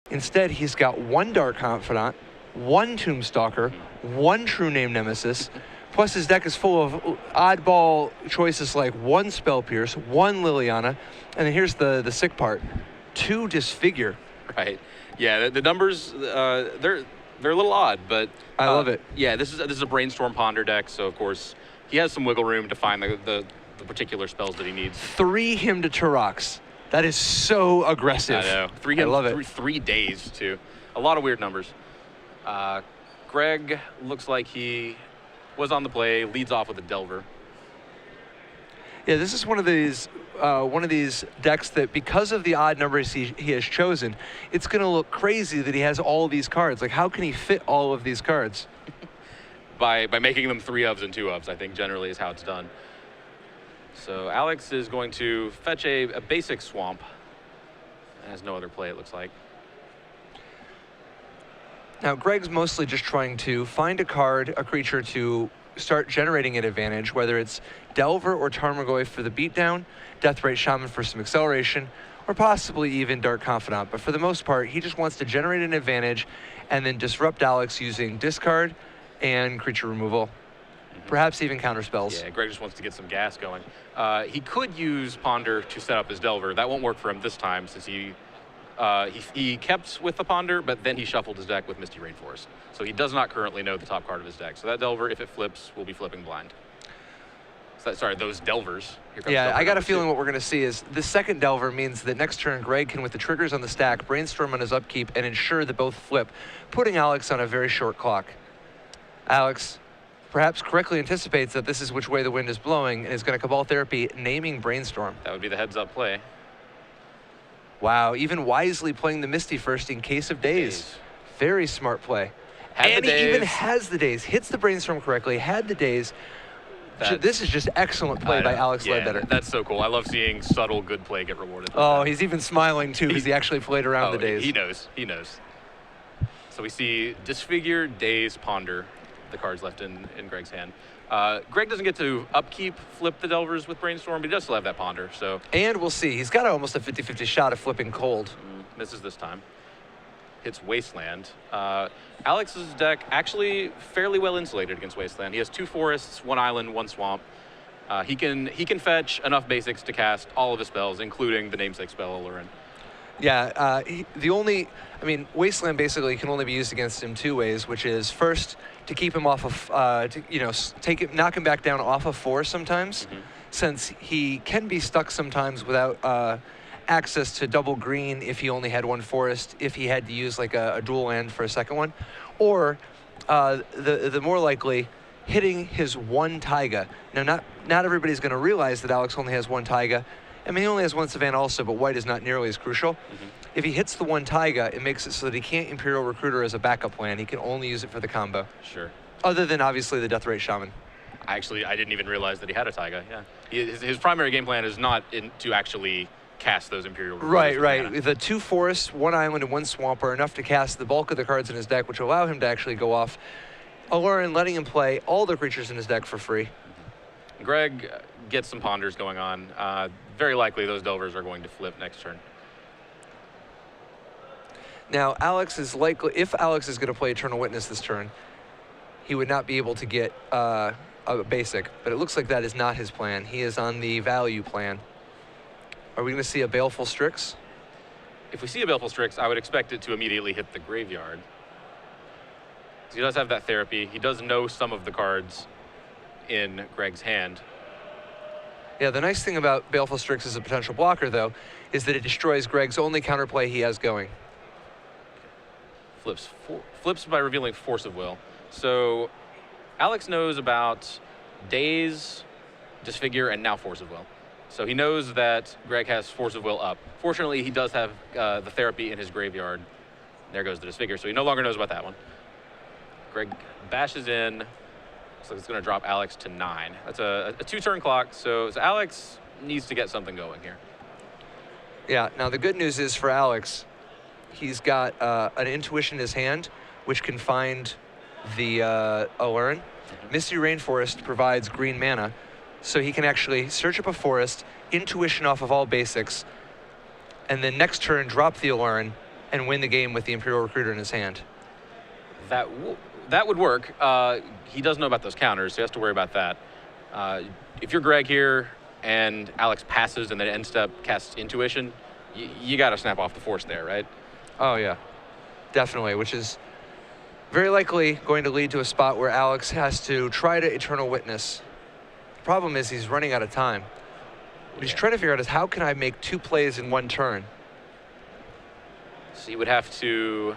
Instead, he's got 1 Dark Confidant, 1 Tombstalker, 1 True Name Nemesis, plus his deck is full of oddball choices like 1 Spell Pierce, 1 Liliana, and then here's the sick part, 2 Disfigure. Right. Yeah, the numbers, they're a little odd, but I love it. Yeah, this is a Brainstorm Ponder deck, so of course he has some wiggle room to find the particular spells that he needs. 3 Hymn to Turox. That is so aggressive. I know. I love it. 3 days too. A lot of weird numbers. Greg looks like he was on the play, leads off with a Delver. Yeah, this is one of these decks that, because of the odd numbers he has chosen, it's going to look crazy that he has all of these cards. Like, how can he fit all of these cards? by making them 3 ofs and 2 ofs, I think generally is how it's done. So Alex is going to fetch a basic swamp. Has no other play, it looks like. Now, Greg's mostly just trying to find a card, a creature to start generating an advantage, whether it's Delver or Tarmogoyf for the beatdown, Deathrite Shaman for some acceleration, or possibly even Dark Confidant. But for the most part, he just wants to generate an advantage and then disrupt Alex using discard and creature removal, perhaps even counter spells. Yeah, Greg just wants to get some gas going. He could use Ponder to set up his Delver. That won't work for him this time since he kept with the Ponder, but then he shuffled his deck with Misty Rainforest. So he does not currently know the top card of his deck. So that Delver, if it flips, will be flipping blind. So sorry, those Delvers. Yeah, I got a feeling what we're going to see is the second Delver means that next turn Greg can, with the triggers on the stack, brainstorm on his upkeep and ensure that both flip, putting Alex on a very short clock. Alex perhaps correctly anticipates that this is which way the wind is blowing and is going to Cabal Therapy, naming Brainstorm. That would be the heads-up play. Wow, even wisely playing the Misty first in case of daze. Very smart play. And he even has the daze. Hits the Brainstorm correctly, had the daze. This is just excellent play by Alex Ledbetter. That's so cool. I love seeing subtle good play get rewarded. Oh, he's even smiling too because he actually played around the daze. He knows. He knows. So we see Disfigure, Daze, Ponder, the cards left in Greg's hand. Greg doesn't get to upkeep flip the Delvers with Brainstorm, but he does still have that Ponder. So. And we'll see. He's got almost a 50-50 shot of flipping cold. Misses this time. Hits Wasteland. Alex's deck actually fairly well insulated against Wasteland. He has 2 forests, 1 island, 1 swamp. He can fetch enough basics to cast all of his spells, including the namesake spell Aluren. Yeah, Wasteland basically can only be used against him 2 ways, which is first to keep him off of, knock him back down off of 4 sometimes, since he can be stuck sometimes without access to double green if he only had 1 forest, if he had to use like a dual land for a second one, or the more likely, hitting his 1 Taiga. Now, not everybody's going to realize that Alex only has 1 Taiga. I mean, he only has 1 Savannah also, but white is not nearly as crucial. If he hits the 1 Taiga, it makes it so that he can't Imperial Recruiter as a backup plan. He can only use it for the combo. Sure. Other than, obviously, the Deathrite Shaman. I didn't even realize that he had a Taiga, yeah. His primary game plan is not to actually cast those Imperial Recruiters. Right. The 2 forests, 1 island, and 1 swamp are enough to cast the bulk of the cards in his deck, which allow him to actually go off Aluren, letting him play all the creatures in his deck for free. Greg gets some Ponders going on. Very likely those Delvers are going to flip next turn. Now, if Alex is going to play Eternal Witness this turn, he would not be able to get a basic, but it looks like that is not his plan. He is on the value plan. Are we going to see a Baleful Strix? If we see a Baleful Strix, I would expect it to immediately hit the graveyard. He does have that therapy. He does know some of the cards in Greg's hand. Yeah, the nice thing about Baleful Strix as a potential blocker, though, is that it destroys Greg's only counterplay he has going. Flips by revealing Force of Will. So Alex knows about Daze, Disfigure, and now Force of Will. So he knows that Greg has Force of Will up. Fortunately, he does have the therapy in his graveyard. There goes the Disfigure, so he no longer knows about that one. Greg bashes in. Looks like it's going to drop Alex to 9. That's a 2-turn clock, so Alex needs to get something going here. Yeah, now the good news is for Alex, he's got an Intuition in his hand, which can find the Aluren. Misty Rainforest provides green mana, so he can actually search up a forest, Intuition off of all basics, and then next turn drop the Aluren, and win the game with the Imperial Recruiter in his hand. That would work. He does know about those counters, so he has to worry about that. If you're Greg here and Alex passes and then end step casts Intuition, you got to snap off the force there, right? Oh, yeah. Definitely, which is very likely going to lead to a spot where Alex has to try to Eternal Witness. The problem is he's running out of time. What he's trying to figure out is how can I make 2 plays in 1 turn? So you would have to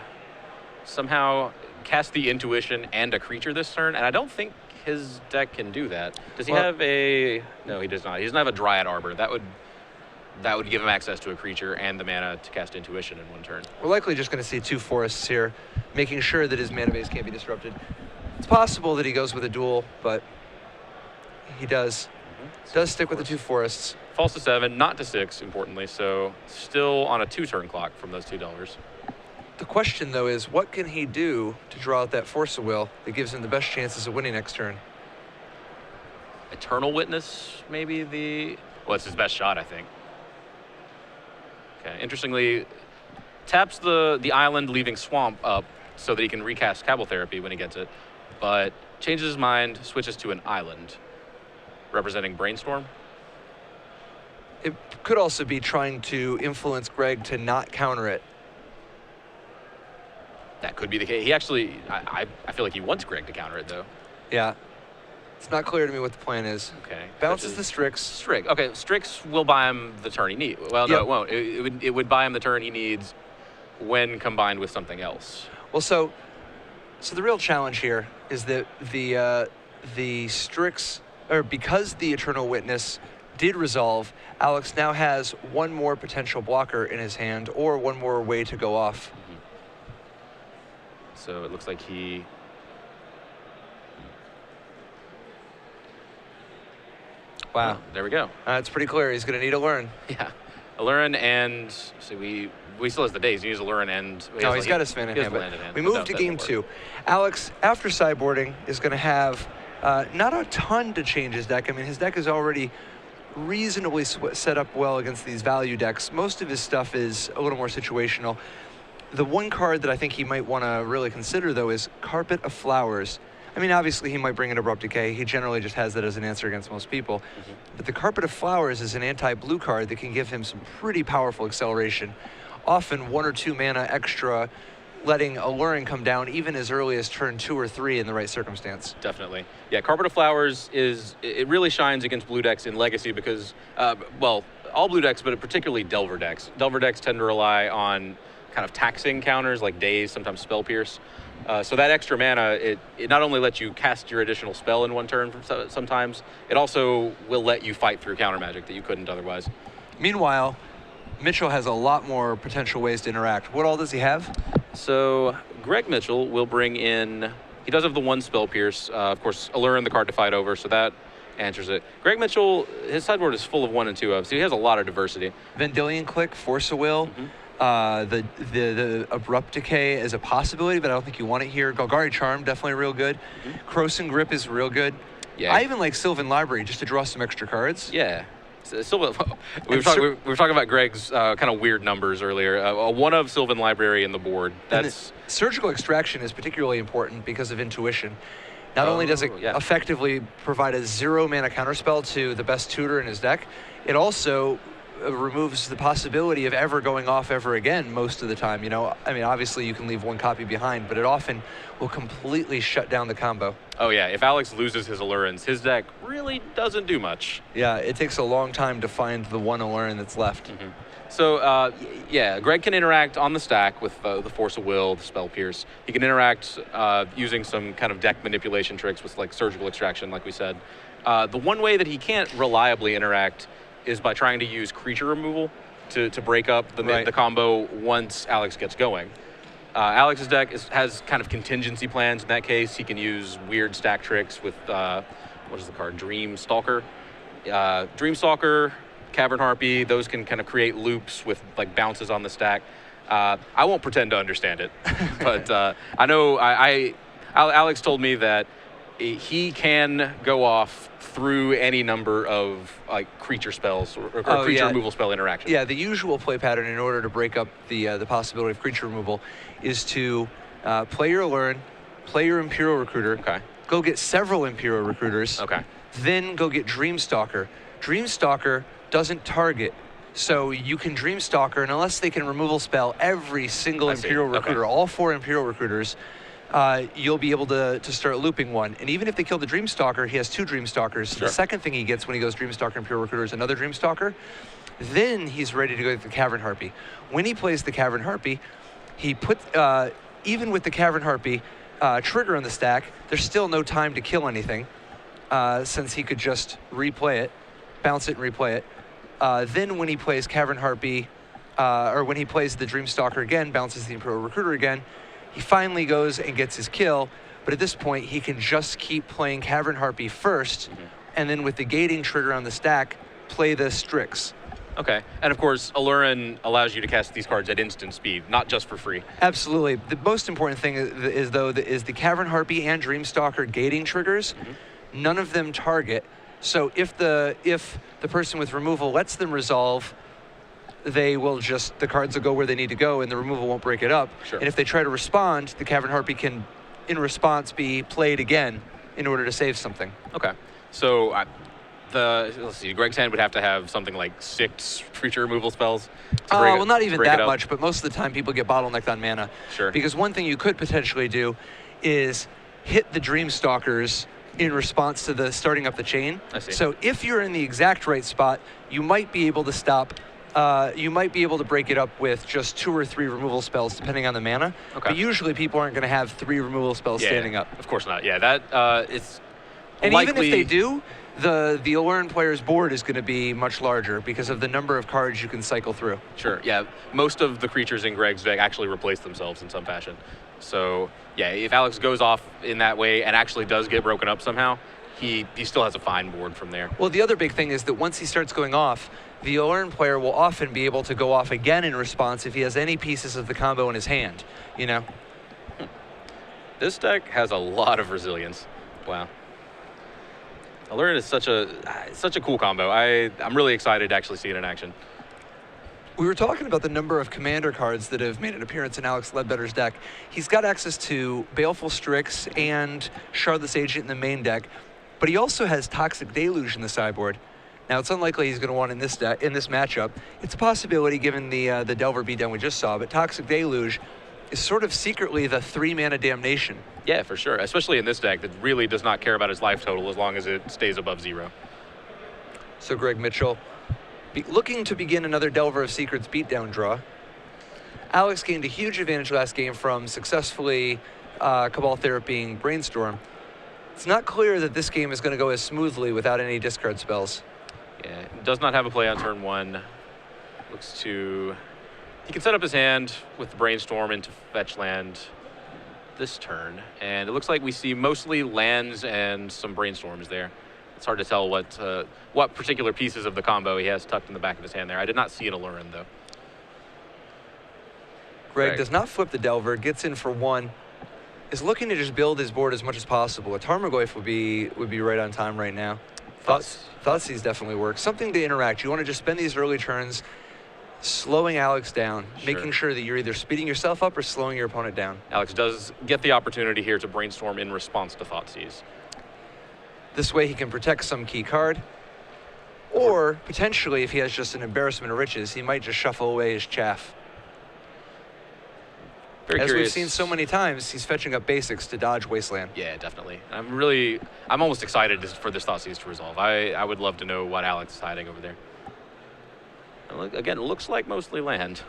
somehow cast the Intuition and a creature this turn, and I don't think his deck can do that. Does he have a... No, he does not. He doesn't have a Dryad Arbor. That would give him access to a creature and the mana to cast Intuition in 1 turn. We're likely just going to see 2 forests here, making sure that his mana base can't be disrupted. It's possible that he goes with a duel, but he does stick with the 2 forests. Falls to 7, not to 6, importantly, so still on a 2-turn clock from those $2. The question, though, is what can he do to draw out that Force of Will that gives him the best chances of winning next turn? Eternal Witness, maybe well, it's his best shot, I think. Okay, interestingly, taps the island, leaving Swamp up so that he can recast Cabal Therapy when he gets it, but changes his mind, switches to an island, representing Brainstorm. It could also be trying to influence Greg to not counter it. That could be the case. He actually, I feel like he wants Greg to counter it, though. Yeah. It's not clear to me what the plan is. Okay. Bounces the Strix. Strix. Okay, Strix will buy him the turn he needs. Well, no, it won't. It would buy him the turn he needs when combined with something else. Well, so the real challenge here is that the Strix, or because the Eternal Witness did resolve, Alex now has 1 more potential blocker in his hand or 1 more way to go off. So it looks like he... Wow. Oh, there we go. It's pretty clear. He's going to need Aluren. Yeah. Aluren and... So we still has the days. He needs Aluren and... No, he's got his fan in hand. We move to game 2. Alex, after sideboarding, is going to have not a ton to change his deck. I mean, his deck is already reasonably set up well against these value decks. Most of his stuff is a little more situational. The one card that I think he might want to really consider, though, is Carpet of Flowers. I mean, obviously, he might bring in Abrupt Decay. He generally just has that as an answer against most people. But the Carpet of Flowers is an anti-blue card that can give him some pretty powerful acceleration. Often 1 or 2 mana extra, letting Aluren come down even as early as turn 2 or 3 in the right circumstance. Definitely. Yeah, Carpet of Flowers it really shines against blue decks in Legacy because, well, all blue decks, but particularly Delver decks. Delver decks tend to rely on kind of taxing counters like Daze, sometimes Spell Pierce. So that extra mana, it not only lets you cast your additional spell in 1 turn sometimes, it also will let you fight through counter magic that you couldn't otherwise. Meanwhile, Mitchell has a lot more potential ways to interact. What all does he have? So Greg Mitchell will bring in, he does have the 1 Spell Pierce, of course, Aluren the card to fight over, so that answers it. Greg Mitchell, his sideboard is full of 1 and 2 of, so he has a lot of diversity. Vendilion Click, Force of Will. The Abrupt Decay is a possibility, but I don't think you want it here. Golgari Charm, definitely real good. Krosan Grip is real good. Yeah. I even like Sylvan Library just to draw some extra cards. Yeah. We were talking about Greg's kind of weird numbers earlier. A 1 of Sylvan Library in the board. That's Surgical Extraction is particularly important because of Intuition. Not only does it effectively provide a 0 mana counterspell to the best tutor in his deck, it also removes the possibility of ever going off ever again most of the time. You know, I mean, obviously you can leave 1 copy behind, but it often will completely shut down the combo. Oh yeah, if Alex loses his Allurens, his deck really doesn't do much. Yeah, it takes a long time to find the 1 Aluren that's left. So yeah, Greg can interact on the stack with the Force of Will, the Spell Pierce. He can interact using some kind of deck manipulation tricks with like Surgical Extraction, like we said. The one way that he can't reliably interact is by trying to use creature removal to break up the combo once Alex gets going. Alex's deck has kind of contingency plans in that case. He can use weird stack tricks with, what is the card? Dreamstalker. Dreamstalker, Cavern Harpy, those can kind of create loops with like bounces on the stack. I won't pretend to understand it, but I know Alex told me that he can go off through any number of creature spells or creature removal spell interactions. Yeah, the usual play pattern in order to break up the possibility of creature removal is to play your Aluren, play your Imperial Recruiter, go get several Imperial Recruiters, then go get Dreamstalker. Dreamstalker doesn't target, so you can Dreamstalker, and unless they can removal spell every single Imperial Recruiter, all 4 Imperial Recruiters, you'll be able to start looping one. And even if they kill the Dreamstalker, he has 2 Dreamstalkers. So the second thing he gets when he goes Dreamstalker Imperial Recruiter is another Dreamstalker. Then he's ready to go with the Cavern Harpy. When he plays the Cavern Harpy, he even with the Cavern Harpy trigger on the stack, there's still no time to kill anything, since he could just replay it, bounce it and replay it. Then when he plays Cavern Harpy, or when he plays the Dreamstalker again, bounces the Imperial Recruiter again, he finally goes and gets his kill, but at this point, he can just keep playing Cavern Harpy first, and then with the gating trigger on the stack, play the Strix. Okay, and of course, Aluren allows you to cast these cards at instant speed, not just for free. Absolutely. The most important thing is the Cavern Harpy and Dreamstalker gating triggers. None of them target, so if the person with removal lets them resolve, the cards will go where they need to go, and the removal won't break it up. And if they try to respond, the Cavern Harpy can, in response, be played again in order to save something. Okay, so let's see, Greg's hand would have to have something like 6 creature removal spells. Well, not even that much, but most of the time people get bottlenecked on mana. Because one thing you could potentially do is hit the Dreamstalkers in response to the starting up the chain. I see. So if you're in the exact right spot, you might be able to stop. You might be able to break it up with just 2 or 3 removal spells, depending on the mana. But usually people aren't going to have 3 removal spells standing up. Of course not. Yeah, that it's. And even if they do, the Aluren player's board is going to be much larger because of the number of cards you can cycle through. Yeah. Most of the creatures in Greg's deck actually replace themselves in some fashion. So, yeah, if Alex goes off in that way and actually does get broken up somehow, he still has a fine board from there. Well, the other big thing is that once he starts going off, the Aluren player will often be able to go off again in response if he has any pieces of the combo in his hand, you know? This deck has a lot of resilience. Wow. Aluren is such a cool combo. I'm really excited to actually see it in action. We were talking about the number of commander cards that have made an appearance in Alex Ledbetter's deck. He's got access to Baleful Strix and Shardless Agent in the main deck, but he also has Toxic Deluge in the sideboard. Now, it's unlikely he's going to want in this matchup. It's a possibility given the Delver beatdown we just saw, but Toxic Deluge is sort of secretly the 3-mana damnation. Yeah, for sure, especially in this deck that really does not care about his life total as long as it stays above 0. So Greg Mitchell, looking to begin another Delver of Secrets beatdown draw. Alex gained a huge advantage last game from successfully Cabal Therapying Brainstorm. It's not clear that this game is going to go as smoothly without any discard spells. Yeah, does not have a play on turn 1. Looks to... He can set up his hand with the Brainstorm into fetch land this turn, and it looks like we see mostly lands and some Brainstorms there. It's hard to tell what particular pieces of the combo he has tucked in the back of his hand there. I did not see an Aluren, though. Greg does not flip the Delver, gets in for 1, is looking to just build his board as much as possible. A Tarmogoyf would be right on time right now. Thoughtseize definitely works. Something to interact. You want to just spend these early turns slowing Alex down, making sure that you're either speeding yourself up or slowing your opponent down. Alex does get the opportunity here to Brainstorm in response to Thoughtseize. This way he can protect some key card, or potentially if he has just an embarrassment of riches, he might just shuffle away his chaff. As we've seen so many times, he's fetching up basics to dodge Wasteland. Yeah, definitely. I'm almost excited for this Thoughtseize to resolve. I would love to know what Alex is hiding over there. Again, it looks like mostly land.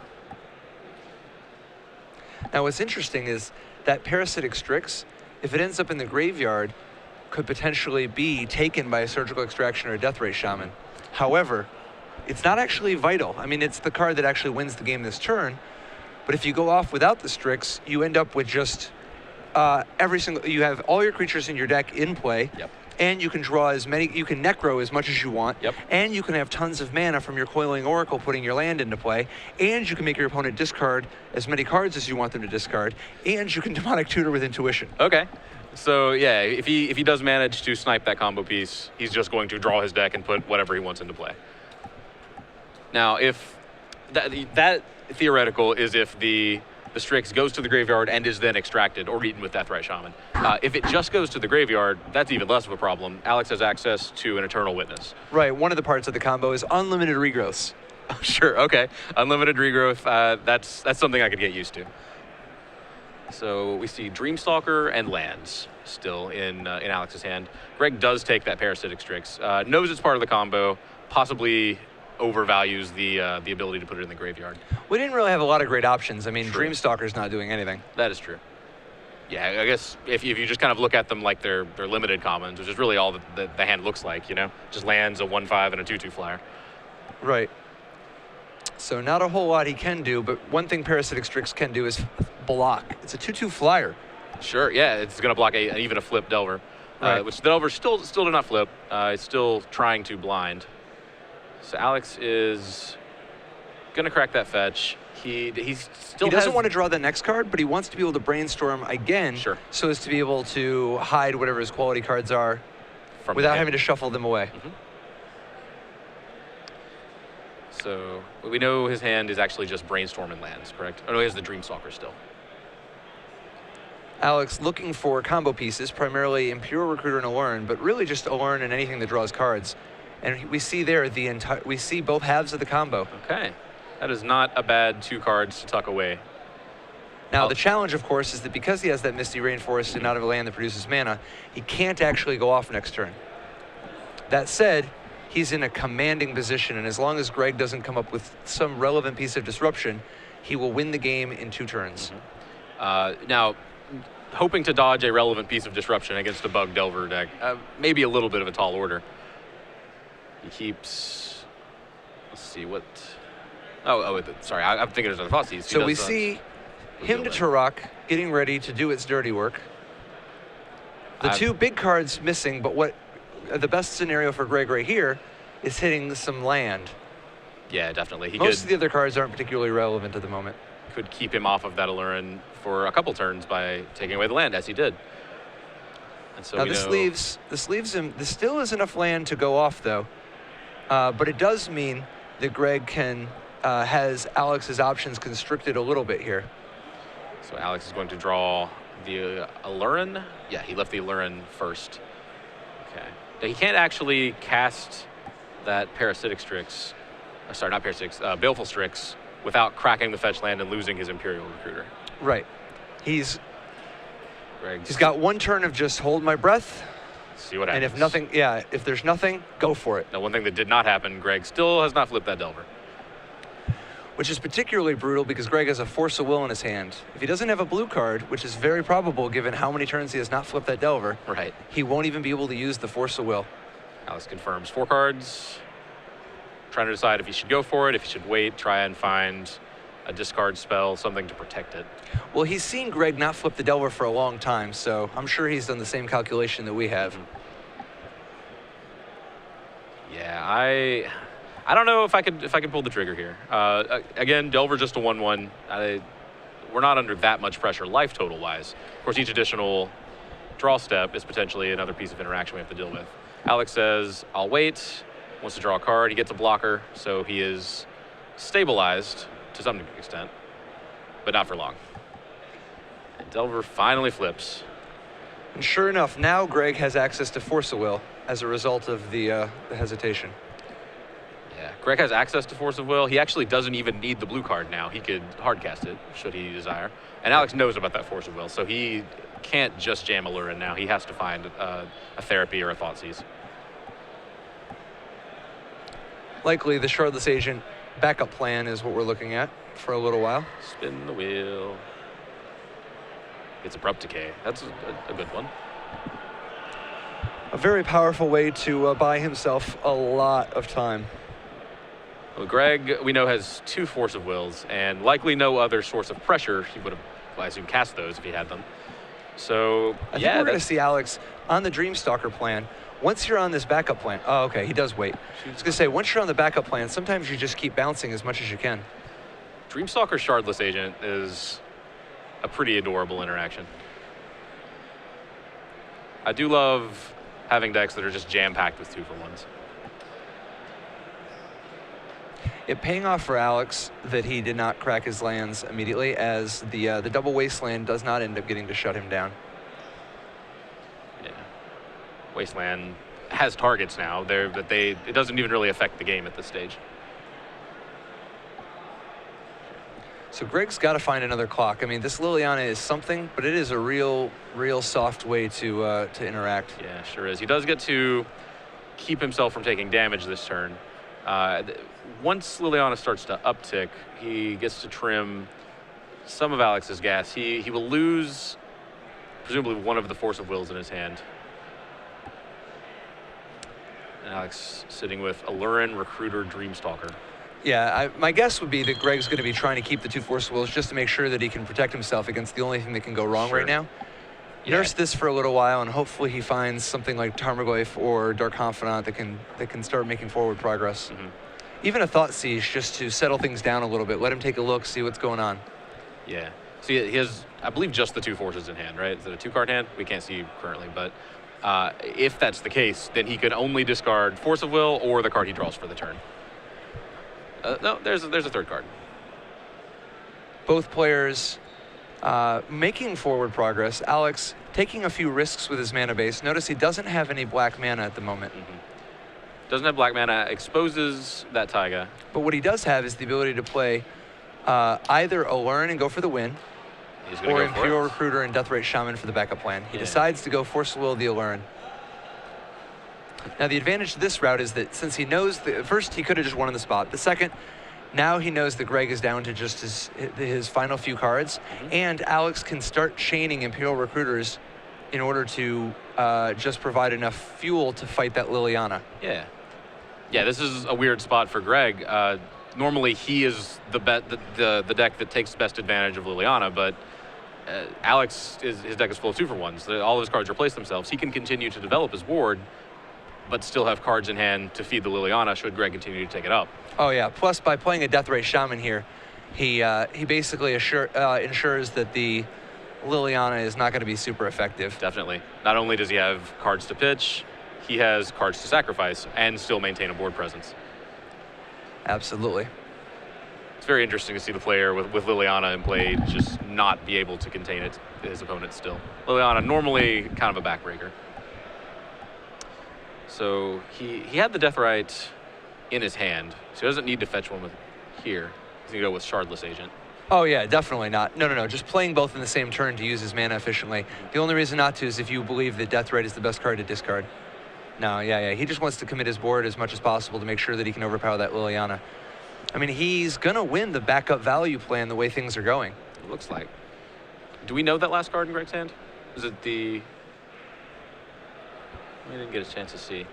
Now, what's interesting is that Parasitic Strix, if it ends up in the graveyard, could potentially be taken by a Surgical Extraction or a Deathray Shaman. However, it's not actually vital. I mean, it's the card that actually wins the game this turn, but if you go off without the Strix, you end up with just you have all your creatures in your deck in play, and you can draw you can Necro as much as you want, and you can have tons of mana from your Coiling Oracle putting your land into play, and you can make your opponent discard as many cards as you want them to discard, and you can Demonic Tutor with Intuition. Okay. So yeah, if he does manage to snipe that combo piece, he's just going to draw his deck and put whatever he wants into play. Now, if that theoretical is if the Strix goes to the graveyard and is then extracted or eaten with Deathrite Shaman. If it just goes to the graveyard, that's even less of a problem. Alex has access to an Eternal Witness. Right. One of the parts of the combo is unlimited regrowths. Sure. Okay. Unlimited regrowth. That's something I could get used to. So we see Dreamstalker and lands still in Alex's hand. Greg does take that Parasitic Strix. Knows it's part of the combo. Possibly overvalues the ability to put it in the graveyard. We didn't really have a lot of great options. I mean, True. Dreamstalker's not doing anything. That is true. Yeah, I guess if you just kind of look at them like they're limited commons, which is really all the hand looks like, you know? Just lands, a 1/5, and a 2/2 flyer. Right. So not a whole lot he can do, but one thing Parasitic Strix can do is block. It's a 2/2 flyer. Sure, yeah, it's going to block even a flip Delver, Right. which the Delver still did not flip. It's still trying to blind. So Alex is going to crack that fetch. He doesn't want to draw the next card, but he wants to be able to brainstorm again, Sure. so as to be able to hide whatever his quality cards are from without having to shuffle them away. Mm-hmm. So we know his hand is actually just brainstorming lands, correct? Oh no, he has the Dreamstalker still. Alex looking for combo pieces, primarily Imperial Recruiter and Aluren, but really just Aluren and anything that draws cards. And we see there we see both halves of the combo. Okay, that is not a bad 2 cards to tuck away. Now, the challenge, of course, is that because he has that Misty Rainforest and not a land that produces mana, he can't actually go off next turn. That said, he's in a commanding position, and as long as Greg doesn't come up with some relevant piece of disruption, he will win the game in 2 turns. Mm-hmm. Now, hoping to dodge a relevant piece of disruption against a Bug Delver deck, maybe a little bit of a tall order. He keeps, let's see what, sorry, I'm thinking there's other Thoughtseize. So we see him to Turok getting ready to do its dirty work. The 2 big cards missing, but what the best scenario for Greg right here is hitting some land. Yeah, definitely. Most of the other cards aren't particularly relevant at the moment. Could keep him off of that Aluren for a couple turns by taking away the land, as he did. And so now this leaves him. This still is enough land to go off, though. But it does mean that Greg has Alex's options constricted a little bit here. So Alex is going to draw the Aluren. Yeah, he left the Aluren first. Okay. Now he can't actually cast that Parasitic Strix. Sorry, not Parasitic, Baleful Strix without cracking the fetch land and losing his Imperial Recruiter. Right. He's got 1 turn of just hold my breath. See what happens. And if there's nothing, go for it. Now, one thing that did not happen, Greg still has not flipped that Delver. Which is particularly brutal because Greg has a Force of Will in his hand. If he doesn't have a blue card, which is very probable given how many turns he has not flipped that Delver, right, he won't even be able to use the Force of Will. Alex confirms 4 cards. Trying to decide if he should go for it, if he should wait, try and find a discard spell, something to protect it. Well, he's seen Greg not flip the Delver for a long time, so I'm sure he's done the same calculation that we have. Mm-hmm. Yeah, I don't know if I could pull the trigger here. Again, Delver just a 1/1. We're not under that much pressure life total wise. Of course, each additional draw step is potentially another piece of interaction we have to deal with. Alex says, I'll wait. Wants to draw a card. He gets a blocker, so he is stabilized to some extent, but not for long. And Delver finally flips. And sure enough, now Greg has access to Force of Will as a result of the hesitation. Yeah, Greg has access to Force of Will. He actually doesn't even need the blue card now. He could hardcast it, should he desire. And Alex knows about that Force of Will, so he can't just jam Aluren now. He has to find a Therapy or a Thoughtseize. Likely the Shardless Agent backup plan is what we're looking at for a little while. Spin the wheel. It's Abrupt Decay. That's a good one. A very powerful way to buy himself a lot of time. Well, Greg, we know, has 2 Force of Wills, and likely no other source of pressure. He would have, I assume, cast those if he had them. So, I think we're going to see Alex on the Dreamstalker plan. Once you're on this backup plan, oh, okay, he does wait. I was going to say, once you're on the backup plan, sometimes you just keep bouncing as much as you can. Dreamstalker Shardless Agent is a pretty adorable interaction. I do love having decks that are just jam-packed with 2-for-1s. It paying off for Alex that he did not crack his lands immediately, as the double Wasteland does not end up getting to shut him down. Yeah. Wasteland has targets now, but it doesn't even really affect the game at this stage. So Greg's got to find another clock. I mean, this Liliana is something, but it is a real soft way to interact. Yeah, sure is. He does get to keep himself from taking damage this turn. Once Liliana starts to uptick, he gets to trim some of Alex's gas. He will lose, presumably, one of the Force of Wills in his hand. And Alex sitting with Aluren, Recruiter, Dreamstalker. Yeah, my guess would be that Greg's going to be trying to keep the 2 Force Wills just to make sure that he can protect himself against the only thing that can go wrong right now. Yeah. Nurse this for a little while, and hopefully he finds something like Tarmogoyf or Dark Confidant that can start making forward progress. Mm-hmm. Even a Thought Siege just to settle things down a little bit. Let him take a look, see what's going on. Yeah. See, he has, I believe, just the 2 forces in hand, right? Is it a 2-card hand? We can't see currently, but if that's the case, then he could only discard Force of Will or the card he draws for the turn. No, there's a 3rd card. Both players making forward progress. Alex taking a few risks with his mana base. Notice he doesn't have any black mana at the moment. Mm-hmm. Doesn't have black mana, exposes that Taiga. But what he does have is the ability to play either Aluren and go for the win, or Imperial Recruiter and Deathrite Shaman for the backup plan. He decides to go Force of Will the Aluren. Now the advantage to this route is that since he knows first he could have just won on the spot. The second, now he knows that Greg is down to just his final few cards, and Alex can start chaining Imperial Recruiters in order to just provide enough fuel to fight that Liliana. Yeah. Yeah, this is a weird spot for Greg. Normally he is the deck that takes best advantage of Liliana, but Alex, his deck is full of 2-for-1s. All of his cards replace themselves. He can continue to develop his board, but still have cards in hand to feed the Liliana should Greg continue to take it up. Oh yeah, plus by playing a Deathrite Shaman here, he basically ensures that the Liliana is not going to be super effective. Definitely. Not only does he have cards to pitch, he has cards to sacrifice and still maintain a board presence. Absolutely. It's very interesting to see the player with Liliana in play just not be able to contain his opponent still. Liliana normally kind of a backbreaker. So he had the Deathrite in his hand, so he doesn't need to fetch one with here. He's going to go with Shardless Agent. Oh yeah, definitely not. No. Just playing both in the same turn to use his mana efficiently. The only reason not to is if you believe that Deathrite is the best card to discard. No, yeah. He just wants to commit his board as much as possible to make sure that he can overpower that Liliana. I mean, he's going to win the backup value plan the way things are going. It looks like. Do we know that last card in Greg's hand? Is it the... We didn't get a chance to see.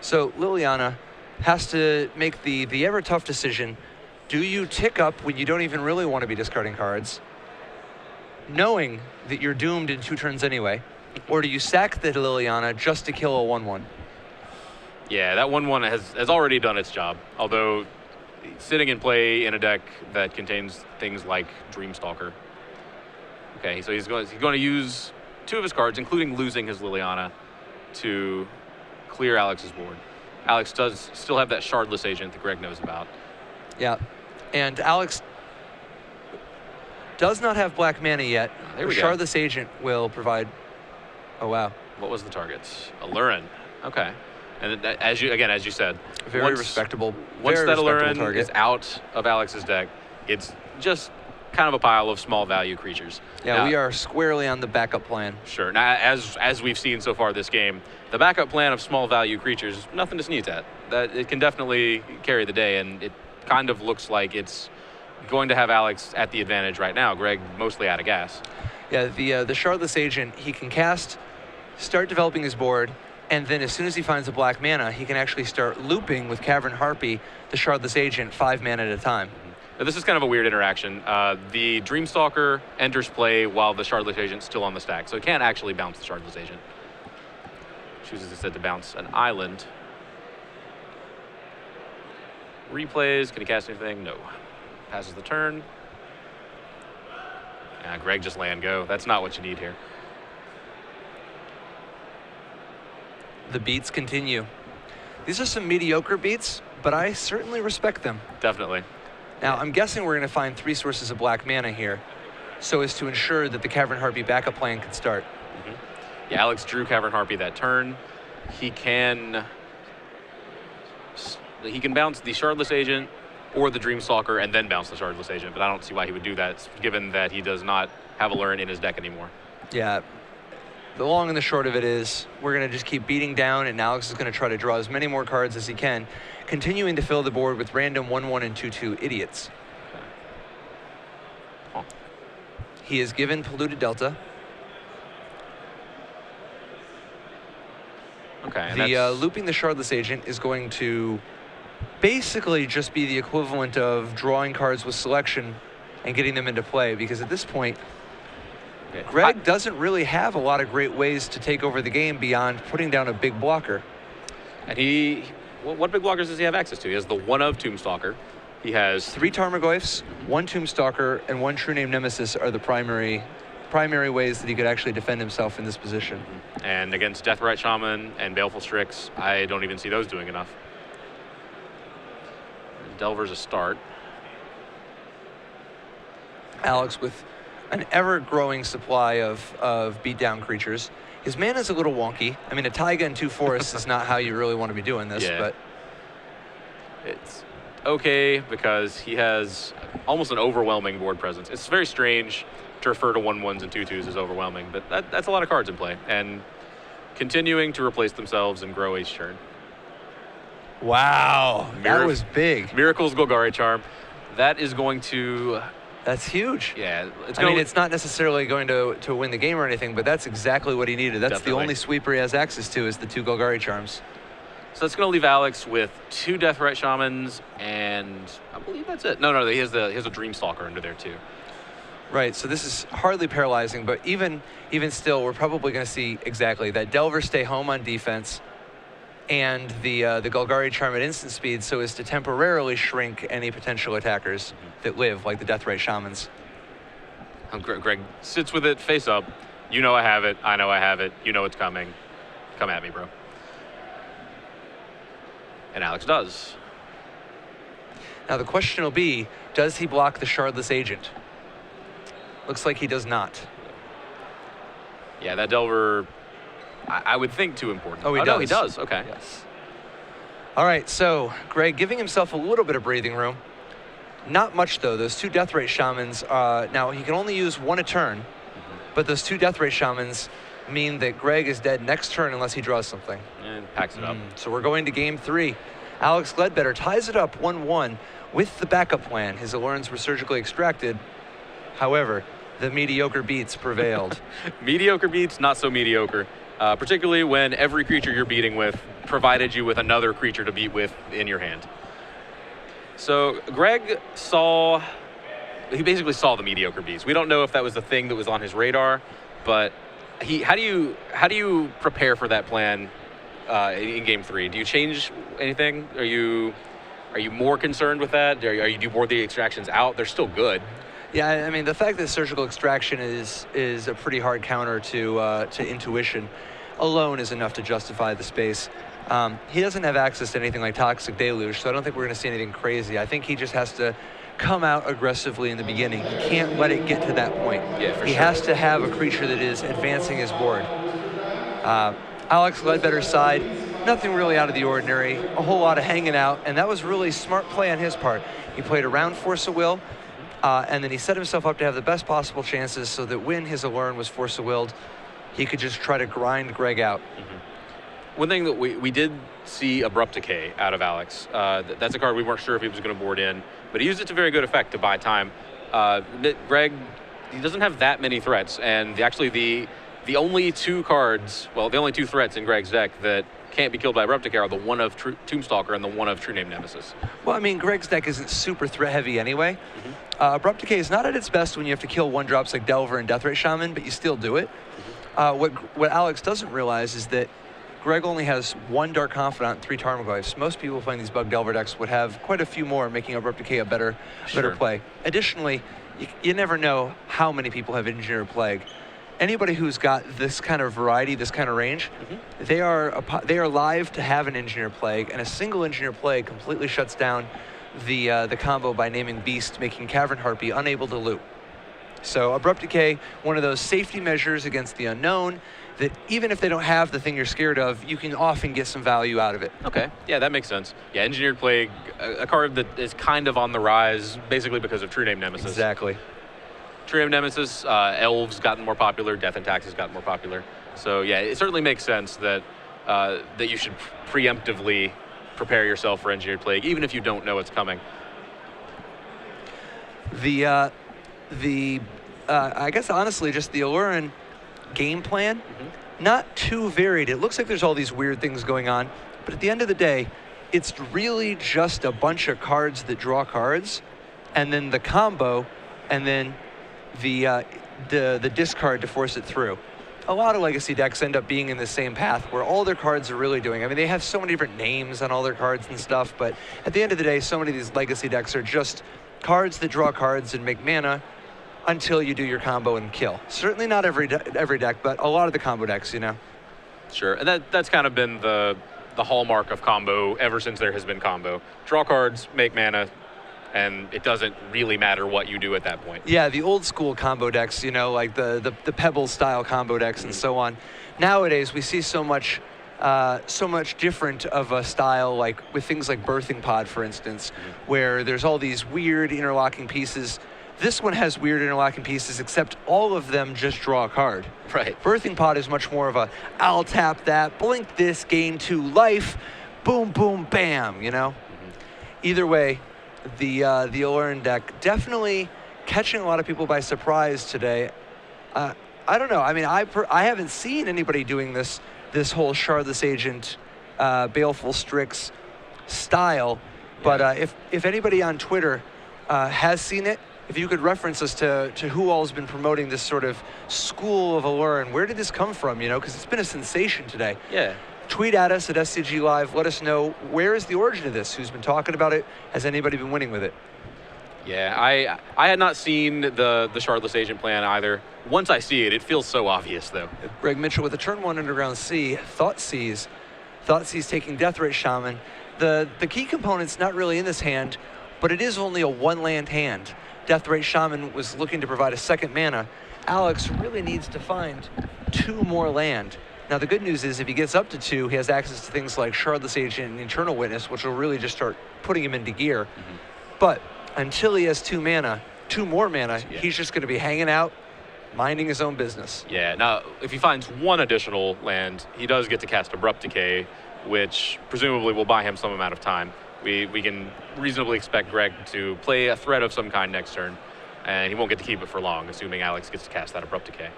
So Liliana has to make the ever tough decision. Do you tick up when you don't even really want to be discarding cards, knowing that you're doomed in 2 turns anyway? Or do you sack the Liliana just to kill a 1/1? Yeah, that 1/1 has already done its job. Although sitting in play in a deck that contains things like Dreamstalker. Okay, so he's going to use 2 of his cards, including losing his Liliana, to clear Alex's board. Alex does still have that Shardless Agent that Greg knows about. Yeah, and Alex does not have black mana yet. There we go. Shardless Agent will provide. Oh wow. What was the target? Aluren. Okay. And as you said, Very respectable. Once very that respectable Aluren target is out of Alex's deck, it's just kind of a pile of small value creatures. Yeah, now, we are squarely on the backup plan. Sure. Now, as we've seen so far this game, the backup plan of small value creatures, nothing to sneeze at. That it can definitely carry the day, and it kind of looks like it's going to have Alex at the advantage right now. Greg mostly out of gas. Yeah, the Shardless Agent, he can cast, start developing his board, and then as soon as he finds a black mana, he can actually start looping with Cavern Harpy, the Shardless Agent, 5 mana at a time. Now, this is kind of a weird interaction. The Dreamstalker enters play while the Shardless Agent's still on the stack, so it can't actually bounce the Shardless Agent. Chooses instead to bounce an island. Replays, can he cast anything? No. Passes the turn. Greg just land go. That's not what you need here. The beats continue. These are some mediocre beats, but I certainly respect them. Definitely. Now, I'm guessing we're going to find 3 sources of black mana here, so as to ensure that the Cavern Harpy backup plan can start. Yeah, Alex drew Cavern Harpy that turn. He can bounce the Shardless Agent or the Dreamstalker and then bounce the Shardless Agent, but I don't see why he would do that, given that he does not have Aluren in his deck anymore. Yeah. The long and the short of it is we're going to just keep beating down, and Alex is going to try to draw as many more cards as he can, continuing to fill the board with random 1/1 and 2/2 idiots. Huh. He is given Polluted Delta. Okay. The looping the Shardless Agent is going to basically just be the equivalent of drawing cards with selection and getting them into play, because at this point, Greg doesn't really have a lot of great ways to take over the game beyond putting down a big blocker. And what big blockers does he have access to? He has the 1 of Tombstalker. He has 3 Tarmogoyfs, 1 Tombstalker, and 1 True Name Nemesis are the primary ways that he could actually defend himself in this position. And against Deathrite Shaman and Baleful Strix, I don't even see those doing enough. Delver's a start. Alex with an ever-growing supply of beatdown creatures. His mana's a little wonky. I mean, a Taiga and 2 forests is not how you really want to be doing this, Yeah. but It's okay because he has almost an overwhelming board presence. It's very strange to refer to 1/1s and 2/2s as overwhelming, but that's a lot of cards in play, and continuing to replace themselves and grow each turn. wow, that was big. Miracle's Golgari Charm. That is going to... That's huge. Yeah. I mean, it's not necessarily going to win the game or anything, but that's exactly what he needed. That's Definitely. the only sweeper he has access to is the 2 Golgari Charms. So that's going to leave Alex with 2 Deathrite Shamans, and I believe that's it. No, he has a Dreamstalker under there too. Right, so this is hardly paralyzing, but even still, we're probably going to see exactly that Delver stay home on defense, and the Golgari Charm at instant speed, so as to temporarily shrink any potential attackers that live, like the Deathrite Shamans. Greg sits with it face up. You know I have it. I know I have it. You know it's coming. Come at me, bro. And Alex does. Now the question will be, does he block the Shardless Agent? Looks like he does not. Yeah, that Delver, I would think too important. Oh, he does. No, he does. Okay. Yes. All right, so Greg giving himself a little bit of breathing room. Not much, though. Those 2 Deathrite Shamans, now he can only use 1 a turn, but those 2 Deathrite Shamans mean that Greg is dead next turn unless he draws something. And packs it up. So we're going to game 3. Alex Ledbetter ties it up 1-1 with the backup plan. His Alurens were surgically extracted. However, the mediocre beats prevailed. Mediocre beats, not so mediocre. Particularly when every creature you're beating with provided you with another creature to beat with in your hand. So Greg he basically saw the mediocre beats. We don't know if that was the thing that was on his radar, but how do you prepare for that plan in game 3? Do you change anything? Are you more concerned with that? Do you board the extractions out? They're still good. Yeah, I mean, the fact that surgical extraction is a pretty hard counter to intuition alone is enough to justify the space. He doesn't have access to anything like Toxic Deluge, so I don't think we're going to see anything crazy. I think he just has to come out aggressively in the beginning. He can't let it get to that point. Yeah, for he sure. has to have a creature that is advancing his board. Alex Ledbetter's side, nothing really out of the ordinary, a whole lot of hanging out, and that was really smart play on his part. He played around Force of Will, and then he set himself up to have the best possible chances so that when his Aluren was Force of Willed, he could just try to grind Greg out. One thing that we did see Abrupt Decay out of Alex. That's a card we weren't sure if he was going to board in, but he used it to very good effect to buy time. Greg, he doesn't have that many threats, and the only 2 cards, well, the only 2 threats in Greg's deck that can't be killed by Abrupt Decay are the 1 of Tombstalker and the 1 of True Name Nemesis. Well, I mean, Greg's deck isn't super threat heavy anyway. Abrupt Decay is not at its best when you have to kill 1-drops like Delver and Deathrite Shaman, but you still do it. What Alex doesn't realize is that Greg only has 1 Dark Confidant and 3 Tarmogoyfs. Most people playing these Bug Delver decks would have quite a few more, making Abrupt Decay a better play. Additionally, you never know how many people have Engineer Plague. anybody who's got this kind of variety, this kind of range, they are live to have an Engineer Plague, and a single Engineer Plague completely shuts down the combo by naming Beast, making Cavern Harpy unable to loop. So Abrupt Decay, one of those safety measures against the unknown, that even if they don't have the thing you're scared of, you can often get some value out of it. Okay, yeah, that makes sense. Yeah, Engineered Plague, a card that is kind of on the rise, basically because of True Name Nemesis. Exactly. True Name Nemesis, Elves gotten more popular, Death and Taxes gotten more popular. So yeah, it certainly makes sense that that you should preemptively prepare yourself for Engineered Plague, even if you don't know it's coming. I guess honestly, just the Aluren game plan, not too varied. It looks like there's all these weird things going on, but at the end of the day, it's really just a bunch of cards that draw cards, and then the combo, and then the discard to force it through. A lot of Legacy decks end up being in the same path where all their cards are really doing. I mean, they have so many different names on all their cards and stuff, but at the end of the day, so many of these Legacy decks are just cards that draw cards and make mana until you do your combo and kill. Certainly not every deck, but a lot of the combo decks, you know. Sure, and that's kind of been the hallmark of combo ever since there has been combo. Draw cards, make mana, and it doesn't really matter what you do at that point. Yeah, the old school combo decks, you know, like the Pebble style combo decks and so on. Nowadays, we see so much different of a style, like with things like Birthing Pod, for instance, where there's all these weird interlocking pieces. This one has weird interlocking pieces, except all of them just draw a card. Right. Birthing Pod is much more of a, I'll tap that, blink this, gain 2 life, boom, boom, bam, you know? Either way, the Aluren deck definitely catching a lot of people by surprise today. I don't know. I mean, I haven't seen anybody doing this whole Shardless Agent, Baleful Strix style, but if anybody on Twitter has seen it, if you could reference us to who all has been promoting this sort of school of Aluren, where did this come from, you know? Because it's been a sensation today. Yeah. Tweet at us at SCG Live. Let us know, where is the origin of this? Who's been talking about it? Has anybody been winning with it? Yeah, I had not seen the Shardless Agent plan either. Once I see it, it feels so obvious, though. Greg Mitchell with a turn 1 Underground Sea, Thoughtseize taking Deathrite Shaman. The key component's not really in this hand, but it is only a 1-land hand. Deathrite Shaman was looking to provide a 2nd mana. Alex really needs to find 2 more land. Now, the good news is if he gets up to 2, he has access to things like Shardless Agent and Eternal Witness, which will really just start putting him into gear. But until he has 2 more mana, he's just going to be hanging out, minding his own business. Yeah, now, if he finds 1 additional land, he does get to cast Abrupt Decay, which presumably will buy him some amount of time. We can reasonably expect Greg to play a threat of some kind next turn, and he won't get to keep it for long, assuming Alex gets to cast that Abrupt Decay.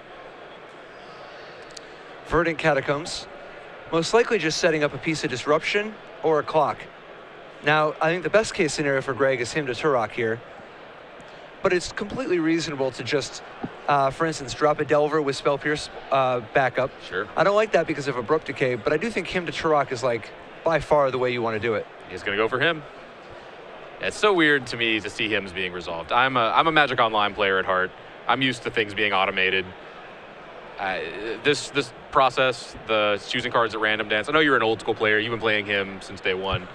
Verdant Catacombs, most likely just setting up a piece of disruption or a clock. Now, I think the best case scenario for Greg is him to Turok here, but it's completely reasonable to just, for instance, drop a Delver with Spell Pierce backup. Sure. I don't like that because of Abrupt Decay, but I do think him to Turok is like by far the way you want to do it. He's going to go for him. It's so weird to me to see him as being resolved. I'm a Magic Online player at heart. I'm used to things being automated. This process, the choosing cards at random dance. I know you're an old school player. You've been playing him since day 1.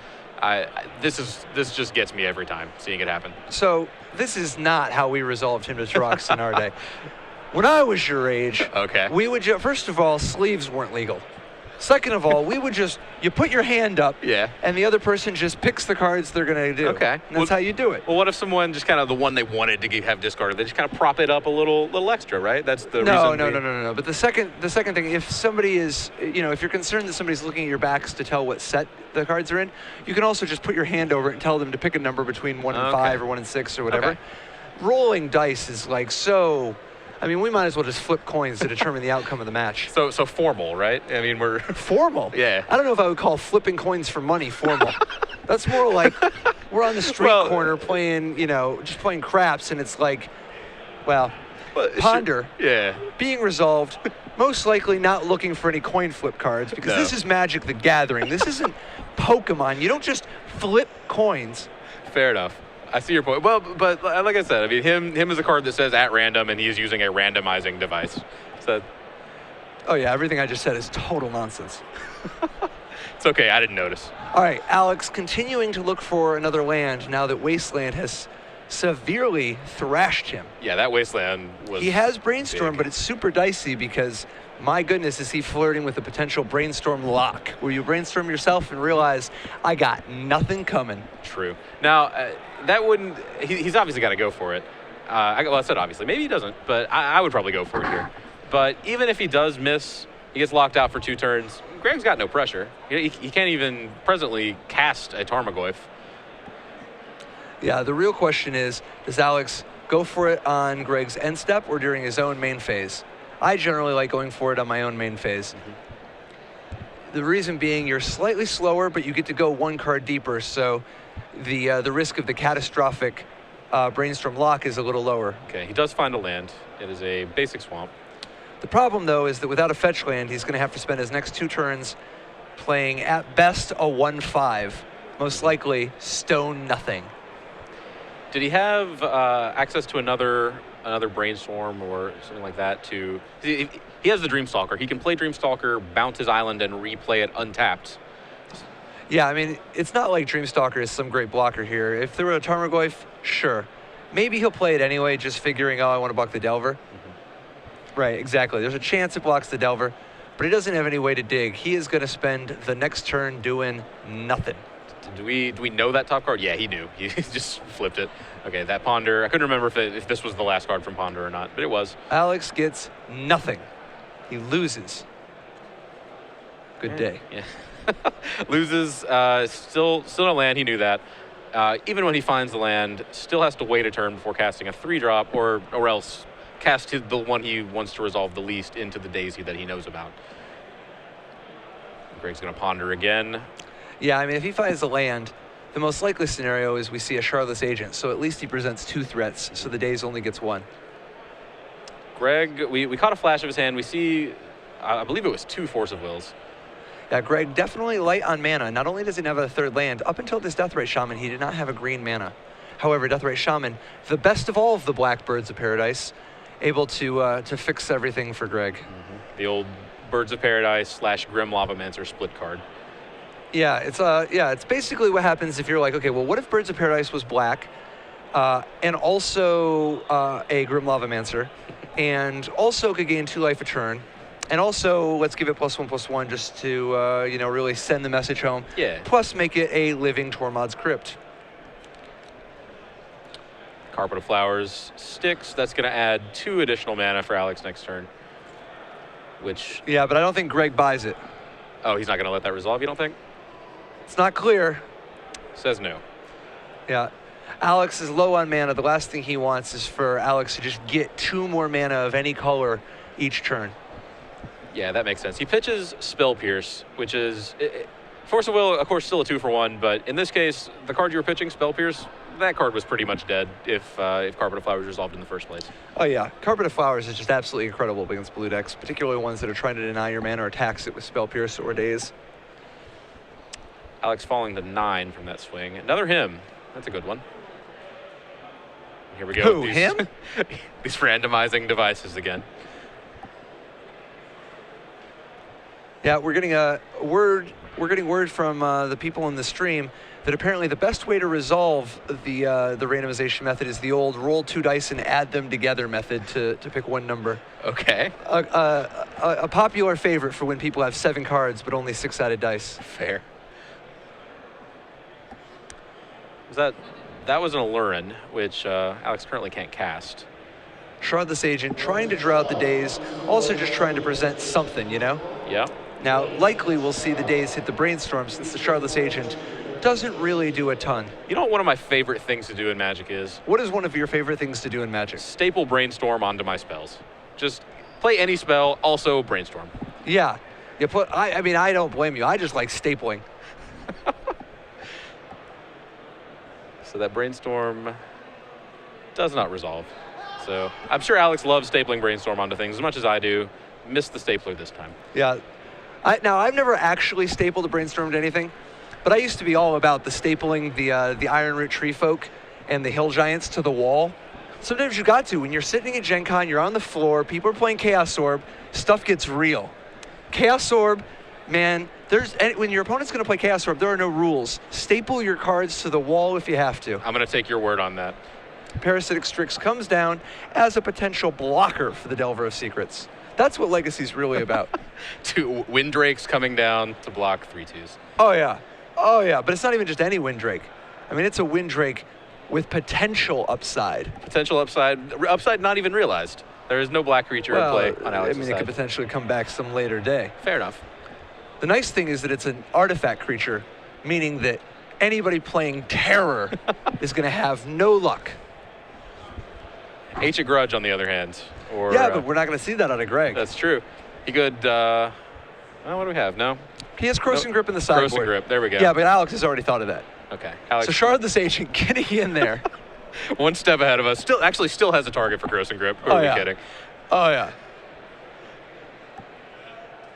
This just gets me every time seeing it happen. So this is not how we resolved him to Turox in our day. When I was your age, okay, we would first of all, sleeves weren't legal. Second of all, we would you put your hand up, and the other person just picks the cards they're going to do. Okay. And that's how you do it. Well, what if someone just kind of the one they wanted to have discarded, they just kind of prop it up a little extra, right? That's the reason. No. But the second thing, if somebody is, if you're concerned that somebody's looking at your backs to tell what set the cards are in, you can also just put your hand over it and tell them to pick a number between 1 and 5 or 1 and 6 or whatever. Okay. Rolling dice is like so. I mean, we might as well just flip coins to determine the outcome of the match. So formal, right? I mean, we're formal. Yeah. I don't know if I would call flipping coins for money formal. That's more like we're on the street corner playing, just playing craps, and it's like, ponder. Yeah. Being resolved. Most likely not looking for any coin flip cards because this is Magic the Gathering. This isn't Pokemon. You don't just flip coins. Fair enough. I see your point. Well, but like I said, I mean, him is a card that says at random, and he is using a randomizing device. So Oh yeah, everything I just said is total nonsense. it's okay. I didn't notice. All right, Alex, continuing to look for another land now that Wasteland has severely thrashed him. Yeah, that Wasteland was. He has Brainstorm, big. but it's super dicey because, my goodness, is he flirting with a potential Brainstorm lock, where you brainstorm yourself and realize, I got nothing coming. True. Now, that wouldn't. He's obviously got to go for it. Well, I said obviously. Maybe he doesn't, but I would probably go for it here. But even if he does miss, he gets locked out for 2 turns. Greg's got no pressure. He can't even presently cast a Tarmogoyf. Yeah, the real question is, does Alex go for it on Greg's end step or during his own main phase? I generally like going for it on my own main phase. The reason being, you're slightly slower, but you get to go 1 card deeper, so the risk of the catastrophic Brainstorm lock is a little lower. Okay, he does find a land. It is a basic swamp. The problem, though, is that without a fetch land, he's going to have to spend his next 2 turns playing, at best, a 1/5. Most likely, stone nothing. Did he have access to another Brainstorm or something like that? He has the Dreamstalker. He can play Dreamstalker, bounce his island, and replay it untapped. Yeah, I mean, it's not like Dreamstalker is some great blocker here. If there were a Tarmogoyf, sure. Maybe he'll play it anyway, just figuring, oh, I want to block the Delver. Right, exactly. There's a chance it blocks the Delver, but he doesn't have any way to dig. He is going to spend the next turn doing nothing. Do we know that top card? Yeah, he knew. He just flipped it. Okay, that Ponder. I couldn't remember if this was the last card from Ponder or not, but it was. Alex gets nothing. He loses. Good day. Yeah. Loses. Still no land. He knew that. Even when he finds the land, still has to wait a turn before casting a 3-drop, or else cast the one he wants to resolve the least into the Daisy that he knows about. Greg's going to Ponder again. Yeah, I mean, if he finds the land, the most likely scenario is we see a Charlotte's Agent, so at least he presents 2 threats, so the Daze only gets 1. Greg, we caught a flash of his hand. We see, I believe it was 2 Force of Wills. Yeah, Greg definitely light on mana. Not only does he not have a 3rd land, up until this Deathrite Shaman, he did not have a green mana. However, Deathrite Shaman, the best of all of the Black Birds of Paradise, able to fix everything for Greg. The old Birds of Paradise / Grim Lavamancer split card. Yeah, it's basically what happens if you're like, okay, well, what if Birds of Paradise was black, and also a Grim Lavamancer, and also could gain 2 life a turn, and also let's give it +1/+1 just to really send the message home. Yeah. Plus make it a living Tormod's Crypt. Carpet of Flowers sticks. That's going to add 2 additional mana for Alex next turn. Which. Yeah, but I don't think Greg buys it. Oh, he's not going to let that resolve, you don't think? It's not clear. Says no. Yeah. Alex is low on mana. The last thing he wants is for Alex to just get 2 more mana of any color each turn. Yeah, that makes sense. He pitches Spell Pierce, which is... Force of Will, of course, still a 2-for-1, but in this case, the card you were pitching, Spell Pierce, that card was pretty much dead if Carpet of Flowers resolved in the first place. Oh yeah, Carpet of Flowers is just absolutely incredible against blue decks, particularly ones that are trying to deny your mana or attacks it with Spell Pierce or Daze. Alex falling to 9 from that swing. Another him. That's a good one. Here we go. Who, him? These randomizing devices again. Yeah, we're getting a word. We're getting word from the people in the stream that apparently the best way to resolve the randomization method is the old roll 2 dice and add them together method to pick 1 number. Okay. A popular favorite for when people have 7 cards but only 6-sided dice. Fair. That was an Aluren, which Alex currently can't cast. Shroudless Agent, trying to draw out the Daze, also just trying to present something, you know? Yeah. Now, likely we'll see the Daze hit the Brainstorm since the Shroudless Agent doesn't really do a ton. You know what one of my favorite things to do in Magic is? What is one of your favorite things to do in Magic? Staple Brainstorm onto my spells. Just play any spell, also Brainstorm. Yeah. I mean, I don't blame you. I just like stapling. So that Brainstorm does not resolve. So I'm sure Alex loves stapling Brainstorm onto things as much as I do. Missed the stapler this time. Yeah. Now, I've never actually stapled a Brainstorm to anything, but I used to be all about the stapling the Ironroot Tree Folk and the Hill Giants to the wall. Sometimes you got to. When you're sitting at Gen Con, you're on the floor, people are playing Chaos Orb, stuff gets real. Chaos Orb, man, when your opponent's going to play Chaos Orb, there are no rules. Staple your cards to the wall if you have to. I'm going to take your word on that. Parasitic Strix comes down as a potential blocker for the Delver of Secrets. That's what Legacy's really about. 2 Windrakes coming down to block 3/2s. Oh, yeah. Oh, yeah. But it's not even just any Windrake. I mean, it's a Windrake with potential upside. Potential upside. Upside not even realized. There is no black creature in play on Alex's I mean, side. it could potentially come back some later day. Fair enough. The nice thing is that it's an artifact creature, meaning that anybody playing Terror is going to have no luck. Ancient Grudge, on the other hand. Or, yeah, but we're not going to see that out of Greg. That's true. He could, well, what do we have? No? He has Crossing Grip in the sideboard. Crossing Grip, there we go. Yeah, but Alex has already thought of that. Okay. Alex. So Shardless Agent getting in there. One step ahead of us. Still has a target for Crossing Grip. Who are we kidding? Oh, yeah.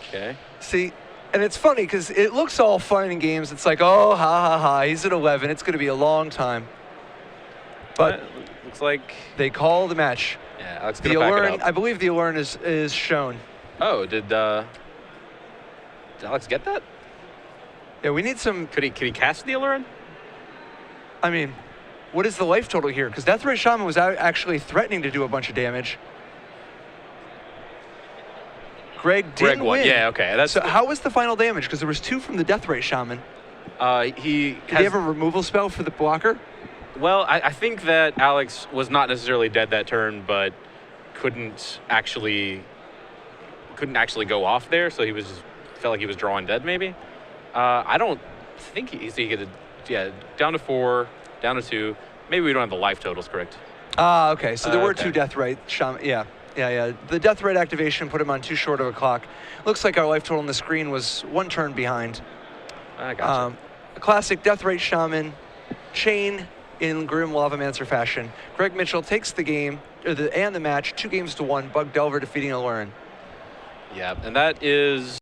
Okay. See, and it's funny because it looks all fun and games. It's like, oh, ha, ha, ha. He's at 11. It's going to be a long time. But looks like they call the match. Yeah, Alex gonna back it up. I believe the Aluren is shown. Oh, did Alex get that? Yeah, we need some. Could he cast the Aluren? I mean, what is the life total here? Because Deathray Shaman was actually threatening to do a bunch of damage. Greg didn't win. Yeah, okay. So how was the final damage? Because there was 2 from the Deathray Shaman. Did he have a removal spell for the blocker? Well, I think that Alex was not necessarily dead that turn, but couldn't actually go off there, so felt like he was drawing dead maybe. I don't think he could. Yeah, down to 4, down to 2. Maybe we don't have the life totals correct. Ah, okay. So there were 2 Deathray Shaman. Yeah. The Deathray activation put him on too short of a clock. Looks like our life total on the screen was 1 turn behind. I gotcha. A classic Deathray Shaman chain in Grim Lavamancer fashion. Greg Mitchell takes the game and the match 2 games to 1. Bug Delver defeating Aluren. Yeah, and that is